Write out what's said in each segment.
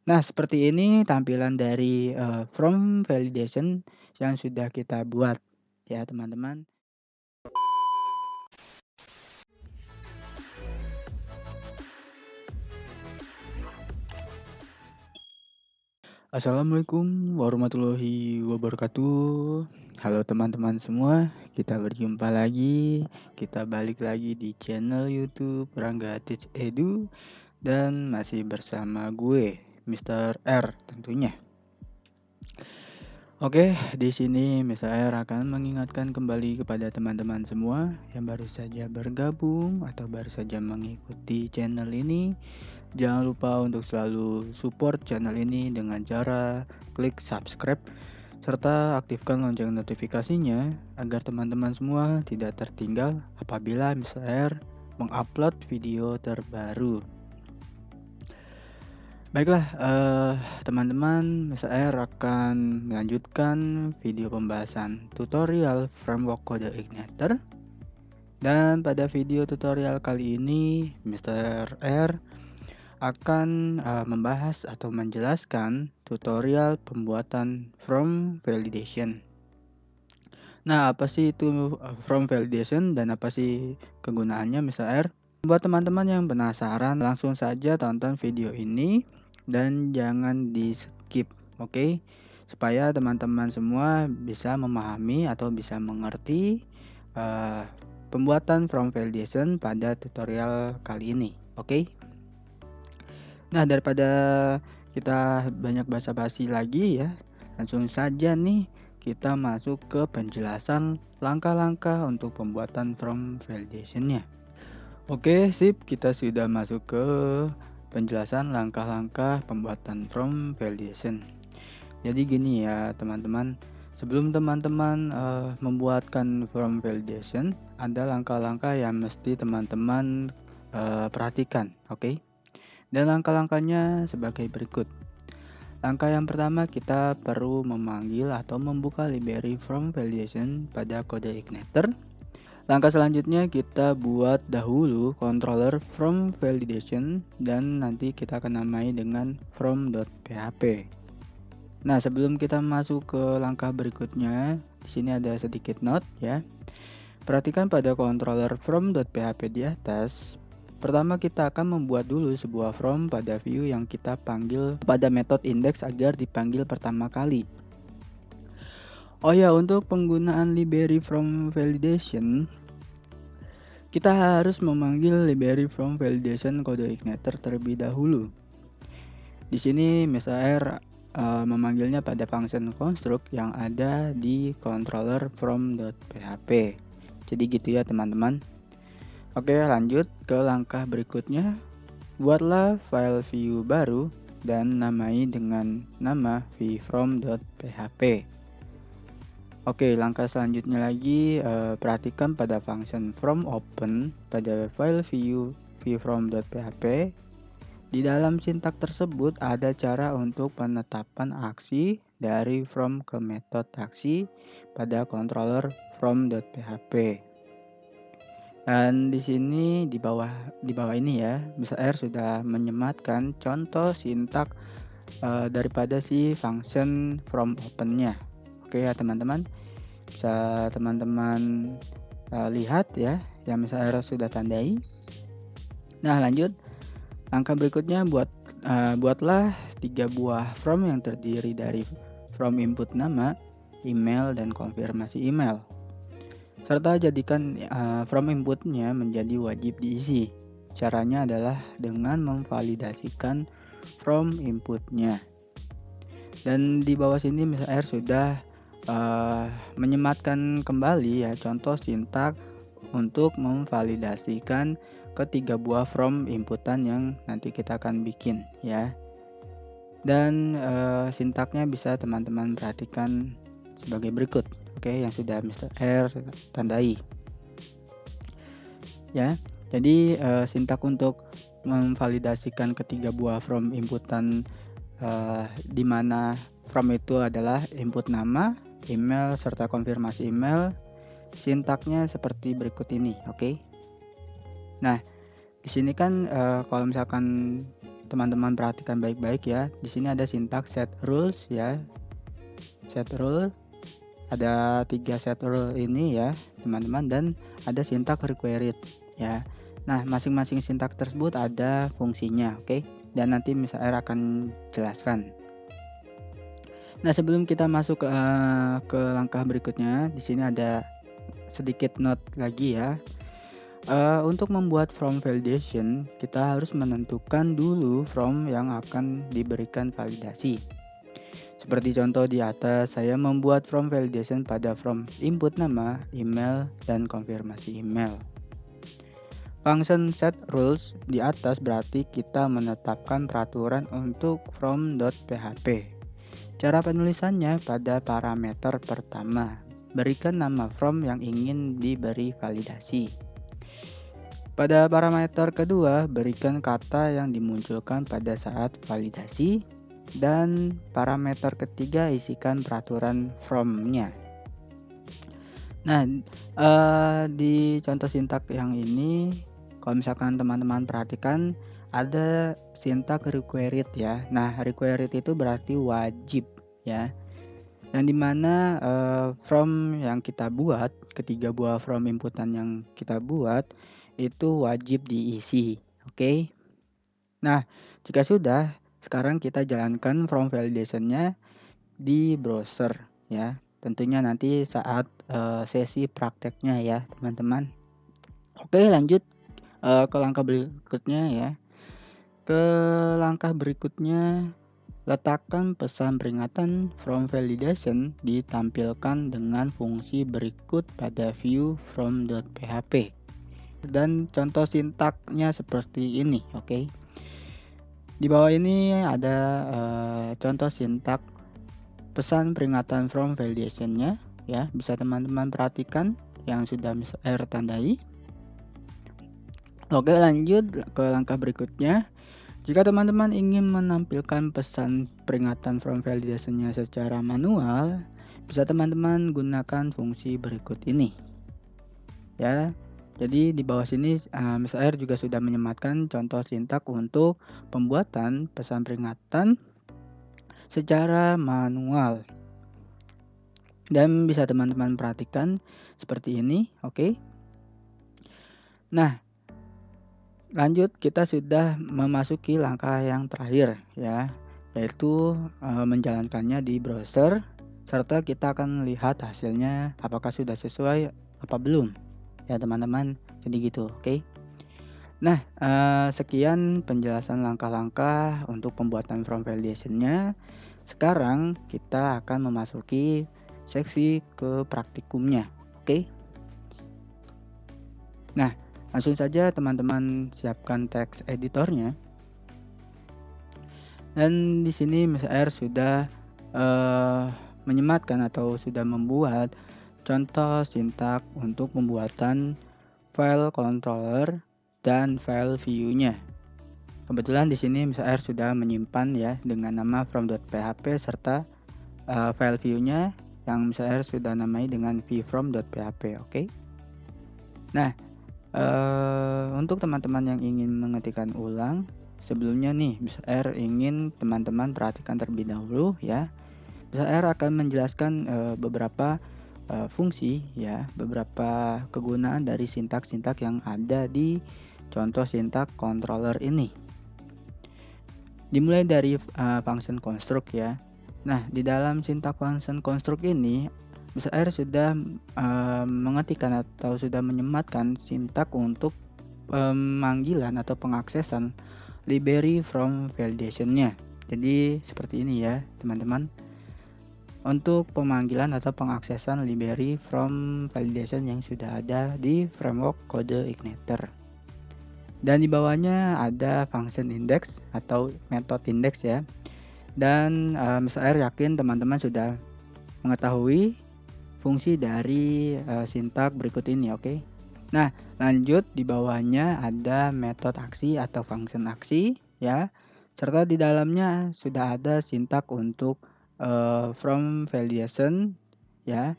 Nah, seperti ini tampilan dari, from validation yang sudah kita buat ya, teman-teman. Assalamualaikum warahmatullahi wabarakatuh. Halo teman-teman semua, kita berjumpa lagi. Kita balik lagi di channel YouTube Rangga Teach Edu dan masih bersama gue, Mr. R tentunya. Oke, di sini Mr. R akan mengingatkan kembali kepada teman-teman semua yang baru saja bergabung atau baru saja mengikuti channel ini. Jangan lupa untuk selalu support channel ini dengan cara klik subscribe serta aktifkan lonceng notifikasinya agar teman-teman semua tidak tertinggal apabila Mr. R mengupload video terbaru. Baiklah, teman-teman, Mr. R akan melanjutkan video pembahasan tutorial framework kode Igniter. Dan pada video tutorial kali ini, Mr. R akan membahas atau menjelaskan tutorial pembuatan from validation. Nah, apa sih itu from validation dan apa sih kegunaannya, Mr. R? Buat teman-teman yang penasaran, langsung saja tonton video ini dan jangan di skip, oke? Supaya teman-teman semua bisa memahami atau bisa mengerti pembuatan from validation pada tutorial kali ini, oke? Nah, daripada kita banyak basa-basi lagi ya, langsung saja nih kita masuk ke penjelasan langkah-langkah untuk pembuatan from validation-nya. Oke, sip, kita sudah masuk ke penjelasan langkah-langkah pembuatan from validation. Jadi gini ya, teman-teman. Sebelum teman-teman membuatkan from validation, ada langkah-langkah yang mesti teman-teman perhatikan, oke? Dan langkah-langkahnya sebagai berikut. Langkah yang pertama, kita perlu memanggil atau membuka library from validation pada kode Igniter. Langkah selanjutnya, kita buat dahulu controller from validation dan nanti kita akan namai dengan from.php. Nah, sebelum kita masuk ke langkah berikutnya, di sini ada sedikit note ya. Perhatikan pada controller from.php di atas. Pertama, kita akan membuat dulu sebuah from pada view yang kita panggil pada metode index agar dipanggil pertama kali. Oh ya, untuk penggunaan library from validation, kita harus memanggil library from validation kode Igniter terlebih dahulu. Di sini Mr. R memanggilnya pada function construct yang ada di controller from.php. Jadi gitu ya, teman-teman. Oke, lanjut ke langkah berikutnya. Buatlah file view baru dan namai dengan nama vfrom.php. Oke, langkah selanjutnya lagi, perhatikan pada function from open pada file view vfrom.php. Di dalam sintak tersebut ada cara untuk penetapan aksi dari from ke metode aksi pada controller from.php. Dan di sini di bawah ini ya, Mr. R sudah menyematkan contoh sintak daripada si function from open-nya. Oke ya, teman-teman. Bisa teman-teman lihat ya, yang Mr. R sudah tandai. Nah, lanjut. Langkah berikutnya buatlah 3 buah from yang terdiri dari from input nama, email, dan konfirmasi email. Serta jadikan from inputnya menjadi wajib diisi. Caranya adalah dengan memvalidasikan from inputnya. Dan di bawah sini Mr. R sudah menyematkan kembali ya contoh sintak untuk memvalidasikan ketiga buah from inputan yang nanti kita akan bikin ya. Dan sintaknya bisa teman-teman perhatikan sebagai berikut. Oke, yang sudah Mr. R tandai. Ya. Jadi sintak untuk memvalidasikan ketiga buah from inputan di mana from itu adalah input nama, email, serta konfirmasi email. Sintaknya seperti berikut ini, oke? Nah, Di sini kan kalau misalkan teman-teman perhatikan baik-baik ya, di sini ada sintaks set rules ya. Set rule ada 3 set rule ini ya, teman-teman, dan ada sintaks required ya. Nah, masing-masing sintaks tersebut ada fungsinya, oke? Dan nanti Miss R akan jelaskan. Nah, sebelum kita masuk ke langkah berikutnya, di sini ada sedikit note lagi ya. Untuk membuat form validation, kita harus menentukan dulu form yang akan diberikan validasi. Seperti contoh di atas, saya membuat form validation pada form input nama, email, dan konfirmasi email. Function set rules di atas berarti kita menetapkan peraturan untuk from.php. Cara penulisannya pada parameter pertama, berikan nama from yang ingin diberi validasi. Pada parameter kedua, berikan kata yang dimunculkan pada saat validasi. Dan parameter ketiga, isikan peraturan from-nya. Nah, di contoh sintak yang ini, kalau misalkan teman-teman perhatikan, ada sintak required ya. Nah, required itu berarti wajib ya. Yang dimana from yang kita buat, ketiga buah from inputan yang kita buat, itu wajib diisi. Oke. Nah, jika sudah, sekarang kita jalankan from validation-nya di browser ya. Tentunya nanti saat sesi prakteknya ya, teman-teman. Oke, lanjut ke langkah berikutnya ya. Ke langkah berikutnya, letakkan pesan peringatan from validation ditampilkan dengan fungsi berikut pada view from.php. Dan contoh sintaknya seperti ini, oke. Di bawah ini ada contoh sintak pesan peringatan from validation-nya ya, bisa teman-teman perhatikan yang sudah Miss R tandai. Oke, lanjut ke langkah berikutnya. Jika teman-teman ingin menampilkan pesan peringatan from validation-nya secara manual, bisa teman-teman gunakan fungsi berikut ini. Ya. Jadi di bawah sini Miss R juga sudah menyematkan contoh sintak untuk pembuatan pesan peringatan secara manual. Dan bisa teman-teman perhatikan seperti ini, oke. Nah, lanjut kita sudah memasuki langkah yang terakhir ya, yaitu menjalankannya di browser serta kita akan lihat hasilnya apakah sudah sesuai apa belum ya teman-teman. Jadi gitu, oke. Nah, sekian penjelasan langkah-langkah untuk pembuatan from validation-nya. Sekarang kita akan memasuki seksi ke praktikumnya, oke. Nah, langsung saja teman-teman siapkan teks editornya. Dan di sini Miss R sudah menyematkan atau sudah membuat contoh sintak untuk pembuatan file controller dan file view-nya. Kebetulan di sini Miss R sudah menyimpan ya dengan nama from.php serta file view-nya yang Miss R sudah namai dengan vfrom.php, oke. Nah, untuk teman-teman yang ingin mengetikkan ulang, sebelumnya nih Miss R ingin teman-teman perhatikan terlebih dahulu ya. Miss R akan menjelaskan beberapa fungsi ya, beberapa kegunaan dari sintak-sintak yang ada di contoh sintak controller ini. Dimulai dari function construct ya. Nah, di dalam sintak function construct ini Miss R sudah mengetikkan atau sudah menyematkan sintak untuk pemanggilan atau pengaksesan library from validation-nya. Jadi seperti ini ya, teman-teman. Untuk pemanggilan atau pengaksesan library from validation yang sudah ada di framework kode Igniter. Dan di bawahnya ada function index atau method index ya. Dan Miss R yakin teman-teman sudah mengetahui fungsi dari sintak berikut ini, oke. Nah, lanjut di bawahnya ada metode aksi atau function aksi ya. Serta di dalamnya sudah ada sintak untuk from validation ya,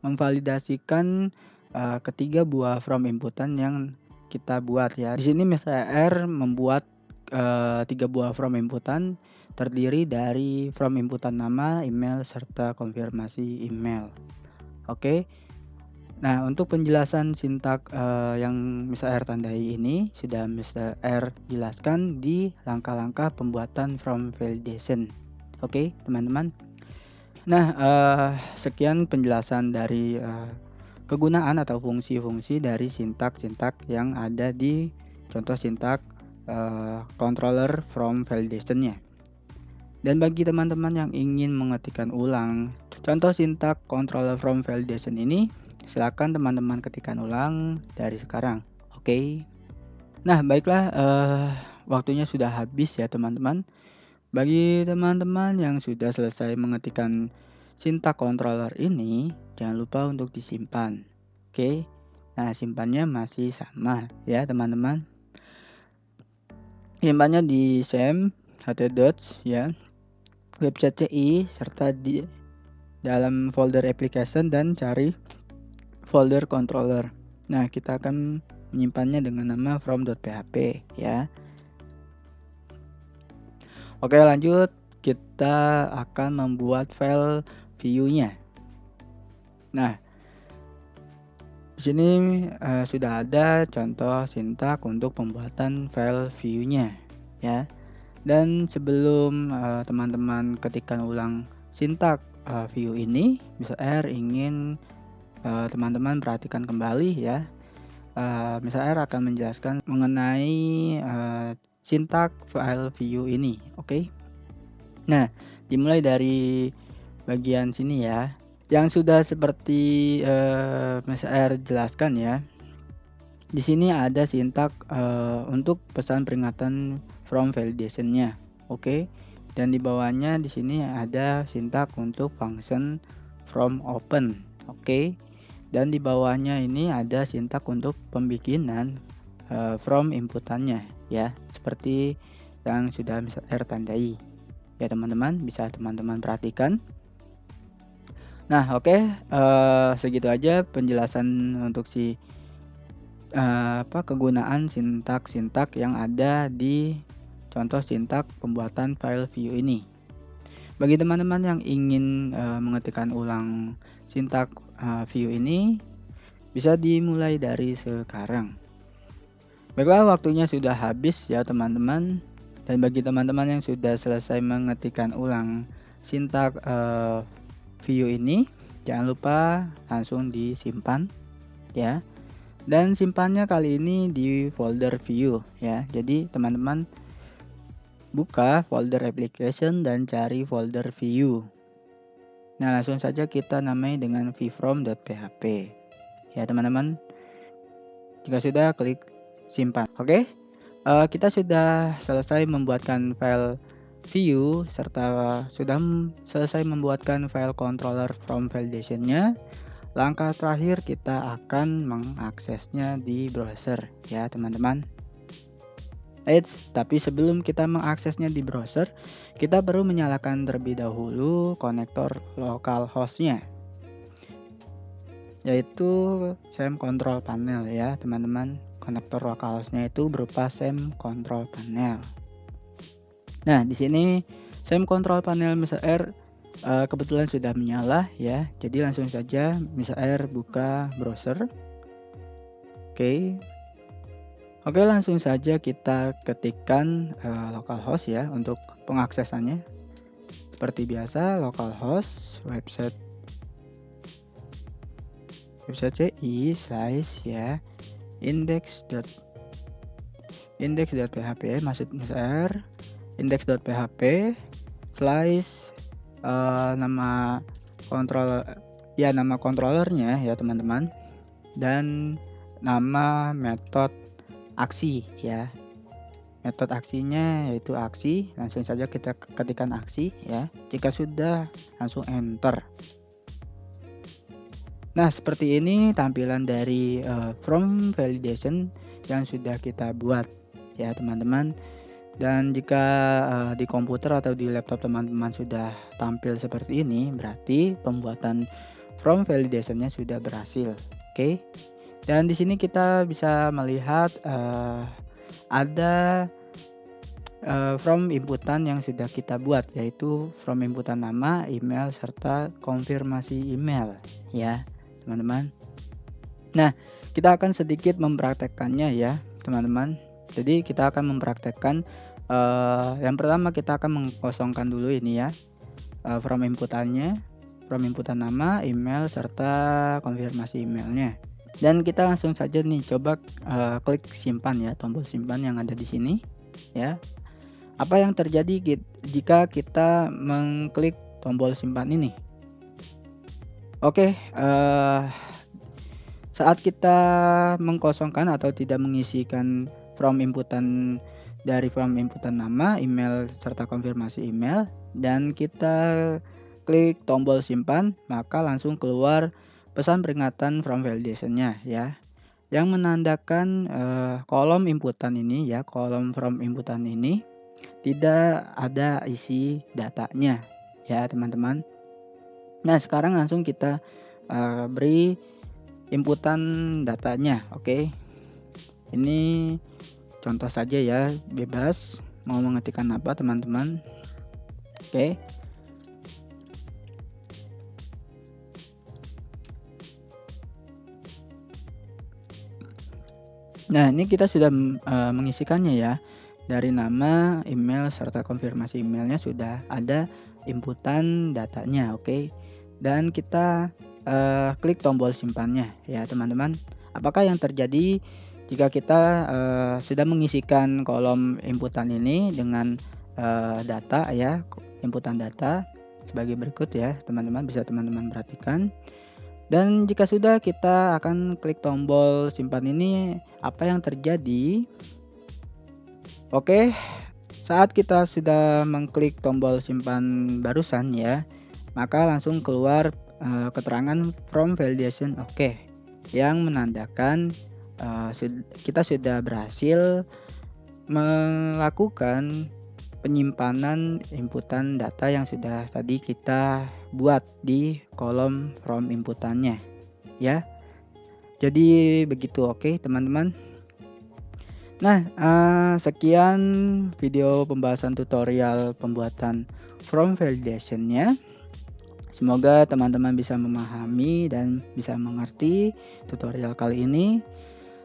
memvalidasikan ketiga buah from inputan yang kita buat ya. Di sini Mr. R membuat 3 buah from inputan terdiri dari from inputan nama, email, serta konfirmasi email. Oke. Nah, untuk penjelasan sintak yang Mr. R tandai ini sudah Mr. R jelaskan di langkah-langkah pembuatan from validation. Oke, teman-teman. Nah, sekian penjelasan dari kegunaan atau fungsi-fungsi dari sintak-sintak yang ada di contoh sintak controller from validation-nya. Dan bagi teman-teman yang ingin mengetikkan ulang contoh sintak controller from validation ini, silakan teman-teman ketikkan ulang dari sekarang. Oke. Nah, baiklah, waktunya sudah habis ya teman-teman. Bagi teman-teman yang sudah selesai mengetikkan sintak controller ini, jangan lupa untuk disimpan. Oke. Nah, simpannya masih sama ya teman-teman. Simpannya di sem htdocs ya, website CI, serta di dalam folder application dan cari folder controller. Nah, kita akan menyimpannya dengan nama from.php ya. Oke, lanjut, kita akan membuat file view-nya. Nah, di sini sudah ada contoh sintak untuk pembuatan file view-nya ya. Dan sebelum teman-teman ketikkan ulang sintak view ini, Mr. R ingin teman-teman perhatikan kembali ya. Mr. R akan menjelaskan mengenai sintak file view ini. Oke. Nah, dimulai dari bagian sini ya. Yang sudah seperti Mr. R jelaskan ya. Di sini ada sintak untuk pesan peringatan from validation-nya. Oke. Dan di bawahnya di sini ada sintak untuk function from open. Oke. Dan di bawahnya ini ada sintak untuk pembikinan from inputannya ya, seperti yang sudah Mr. R tandai. Ya teman-teman, bisa teman-teman perhatikan. Nah, oke, segitu aja penjelasan untuk kegunaan sintak-sintak yang ada di contoh sintak pembuatan file view ini. Bagi teman-teman yang ingin mengetikkan ulang sintak view ini, bisa dimulai dari sekarang. Baiklah, waktunya sudah habis ya teman-teman. Dan bagi teman-teman yang sudah selesai mengetikkan ulang sintak view ini, jangan lupa langsung disimpan ya. Dan simpannya kali ini di folder view ya. Jadi teman-teman buka folder application dan cari folder view. Nah, langsung saja kita namai dengan vfrom.php ya teman-teman. Jika sudah, klik simpan. Oke. Kita sudah selesai membuatkan file view serta sudah selesai membuatkan file controller from validation-nya. Langkah terakhir kita akan mengaksesnya di browser ya teman-teman. Tapi sebelum kita mengaksesnya di browser, kita perlu menyalakan terlebih dahulu konektor localhost-nya, yaitu sem control panel ya teman-teman. Konektor localhost-nya itu berupa sem control panel. Nah, di sini sem control panel Mr. R kebetulan sudah menyala ya. Jadi langsung saja Mr. R buka browser. Oke, langsung saja kita ketikkan localhost ya untuk pengaksesannya. Seperti biasa, localhost website CI ya index.php maksud Mr. index.php nama controllernya ya teman-teman, dan nama metode aksi ya. Metode aksinya yaitu aksi. Langsung saja kita ketikkan aksi ya. Jika sudah, langsung enter. Nah, seperti ini tampilan dari from validation yang sudah kita buat ya teman-teman. Dan jika di komputer atau di laptop teman-teman sudah tampil seperti ini, berarti pembuatan from validation-nya sudah berhasil. Oke. Dan di sini kita bisa melihat ada from inputan yang sudah kita buat, yaitu from inputan nama, email, serta konfirmasi email ya teman-teman. Nah, kita akan sedikit mempraktekkannya ya teman-teman. Jadi kita akan mempraktekkan yang pertama kita akan mengkosongkan dulu ini ya from inputannya, from inputan nama, email, serta konfirmasi emailnya. Dan kita langsung saja nih coba klik simpan ya, tombol simpan yang ada di sini ya. Apa yang terjadi jika kita mengklik tombol simpan ini? Oke, saat kita mengkosongkan atau tidak mengisikan from inputan nama, email, serta konfirmasi email, dan kita klik tombol simpan, maka langsung keluar pesan peringatan from validation-nya ya, yang menandakan kolom inputan ini ya, kolom from inputan ini tidak ada isi datanya ya teman-teman. Nah, sekarang langsung kita beri inputan datanya. Oke, ini contoh saja ya, bebas mau mengetikkan apa teman-teman. Oke, nah ini kita sudah mengisikannya ya. Dari nama, email, serta konfirmasi emailnya sudah ada inputan datanya. Oke, dan kita klik tombol simpannya ya teman-teman. Apakah yang terjadi jika kita sudah mengisikan kolom inputan ini dengan data ya, inputan data sebagai berikut ya teman-teman, bisa teman-teman perhatikan. Dan jika sudah, kita akan klik tombol simpan ini, apa yang terjadi? Oke, saat kita sudah mengklik tombol simpan barusan ya, maka langsung keluar keterangan from validation oke, yang menandakan kita sudah berhasil melakukan penyimpanan inputan data yang sudah tadi kita buat di kolom from inputannya ya. Jadi begitu, oke teman-teman. Nah, sekian video pembahasan tutorial pembuatan from validation-nya. Semoga teman-teman bisa memahami dan bisa mengerti tutorial kali ini,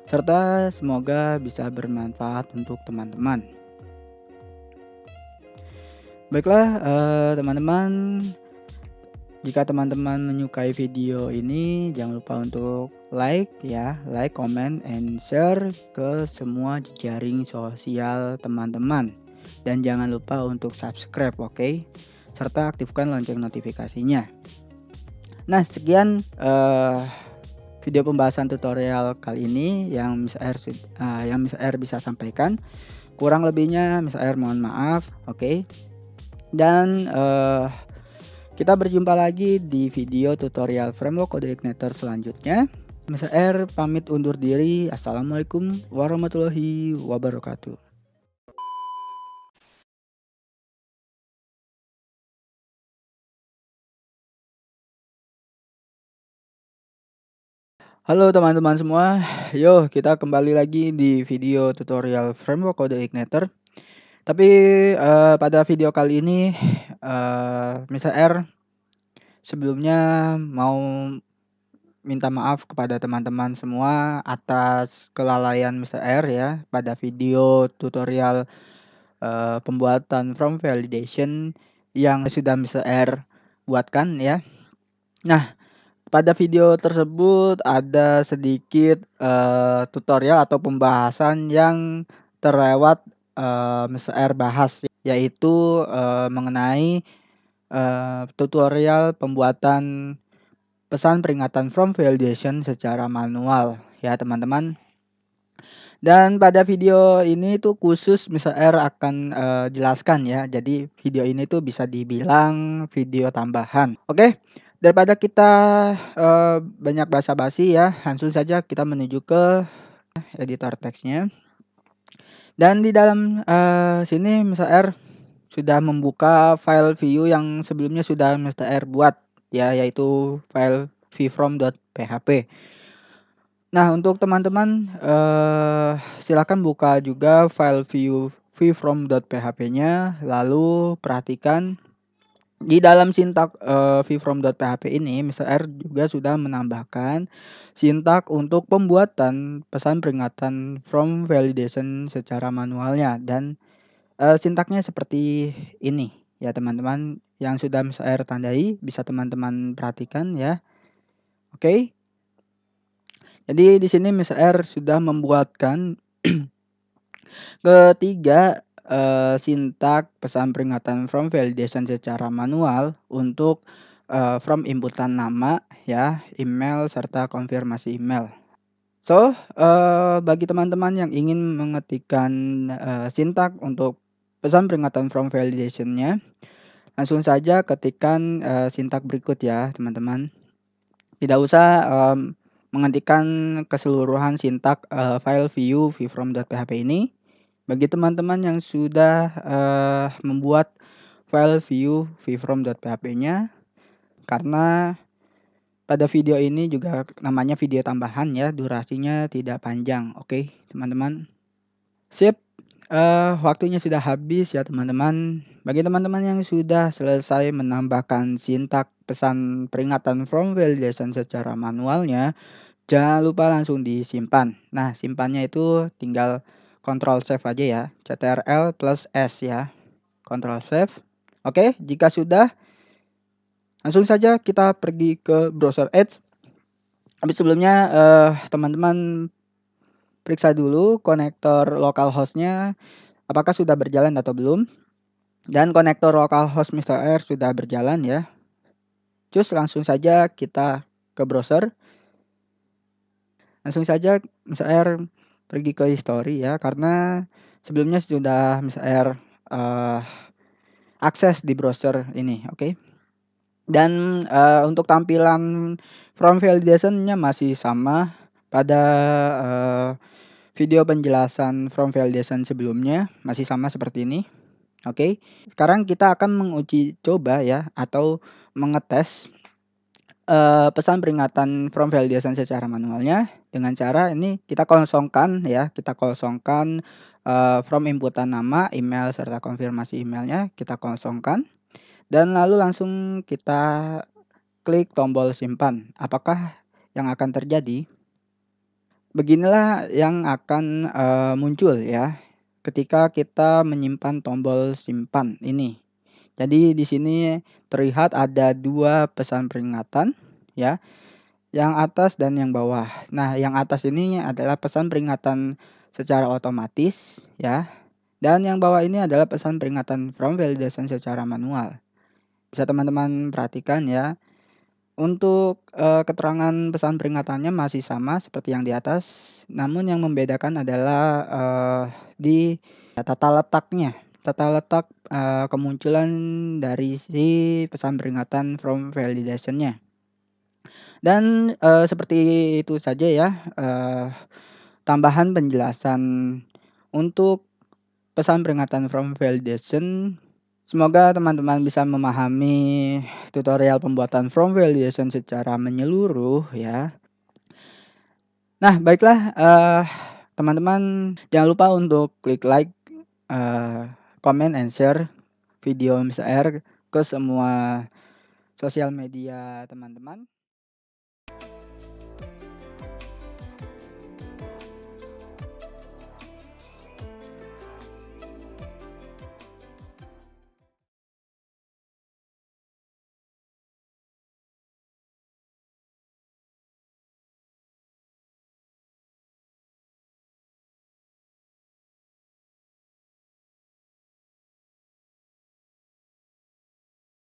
serta semoga bisa bermanfaat untuk teman-teman. Baiklah teman-teman, jika teman-teman menyukai video ini, jangan lupa untuk like ya, like, comment, and share ke semua jejaring sosial teman-teman. Dan jangan lupa untuk subscribe, oke? Serta aktifkan lonceng notifikasinya. Nah, sekian video pembahasan tutorial kali ini yang Miss R bisa sampaikan. Kurang lebihnya Miss R mohon maaf, oke? Dan kita berjumpa lagi di video tutorial framework kode igniter selanjutnya. Miss R pamit undur diri. Assalamualaikum warahmatullahi wabarakatuh. Halo teman-teman semua, yuk kita kembali lagi di video tutorial framework kode igniter. Tapi pada video kali ini Miss R sebelumnya mau minta maaf kepada teman-teman semua atas kelalaian Miss R ya pada video tutorial pembuatan from validation yang sudah Miss R buatkan ya. Nah, pada video tersebut ada sedikit tutorial atau pembahasan yang terlewat Miss R bahas, yaitu mengenai tutorial pembuatan pesan peringatan from validation secara manual ya teman-teman. Dan pada video ini tuh khusus Miss R akan jelaskan ya. Jadi video ini tuh bisa dibilang video tambahan. Oke, daripada kita banyak basa-basi ya, langsung saja kita menuju ke editor teksnya. Dan di dalam sini Miss R sudah membuka file view yang sebelumnya sudah Mr. R buat ya, yaitu file vfrom.php. Nah, untuk teman-teman, silakan buka juga file vfrom.php-nya, lalu perhatikan di dalam sintak, vfrom.php ini Mr. R juga sudah menambahkan sintak untuk pembuatan pesan peringatan from validation secara manualnya dan, sintaknya seperti ini ya teman-teman, yang sudah Mr. R tandai bisa teman-teman perhatikan ya. Oke. Jadi di sini Mr. R sudah membuatkan ketiga, sintak pesan peringatan from validation secara manual untuk, from inputan nama ya, email, serta konfirmasi email. So, bagi teman-teman yang ingin mengetikkan, sintak untuk pesan peringatan from validation-nya, langsung saja ketikkan, sintak berikut ya teman-teman. Tidak usah, mengetikkan keseluruhan sintak, file vfrom.php ini. Bagi teman-teman yang sudah, membuat file vfrom.php-nya, karena pada video ini juga namanya video tambahan ya, durasinya tidak panjang. Oke, teman-teman. Sip, waktunya sudah habis ya teman-teman. Bagi teman-teman yang sudah selesai menambahkan sintak pesan peringatan from validation secara manualnya, jangan lupa langsung disimpan. Nah, simpannya itu tinggal Ctrl save aja ya, Ctrl+S ya, Ctrl save. Oke, jika sudah, langsung saja kita pergi ke browser Edge. Tapi sebelumnya, teman-teman periksa dulu konektor localhost-nya apakah sudah berjalan atau belum. Dan konektor localhost Mr. R sudah berjalan ya. Cus langsung saja kita ke browser. Langsung saja Mr. R pergi ke history ya, karena sebelumnya sudah Mr. R, akses di browser ini, oke. Dan, untuk tampilan from validation-nya masih sama pada, video penjelasan from validation sebelumnya, masih sama seperti ini, oke. Sekarang kita akan menguji coba ya, atau mengetes, pesan peringatan from validation secara manualnya dengan cara ini kita kosongkan ya, from inputan nama, email, serta konfirmasi emailnya kita kosongkan. Dan lalu langsung kita klik tombol simpan. Apakah yang akan terjadi? Beginilah yang akan, muncul ya, ketika kita menyimpan tombol simpan ini. Jadi di sini terlihat ada 2 pesan peringatan ya, yang atas dan yang bawah. Nah, yang atas ini adalah pesan peringatan secara otomatis ya, dan yang bawah ini adalah pesan peringatan from validation secara manual. Bisa teman-teman perhatikan ya. Untuk, keterangan pesan peringatannya masih sama seperti yang di atas, namun yang membedakan adalah, di tata letaknya, tata letak, kemunculan dari si pesan peringatan from validation-nya. Dan, seperti itu saja ya, tambahan penjelasan untuk pesan peringatan from validation. Semoga teman-teman bisa memahami tutorial pembuatan from validation secara menyeluruh ya. Nah, baiklah, teman-teman jangan lupa untuk klik like, comment, and share video Mr. R ke semua sosial media teman-teman.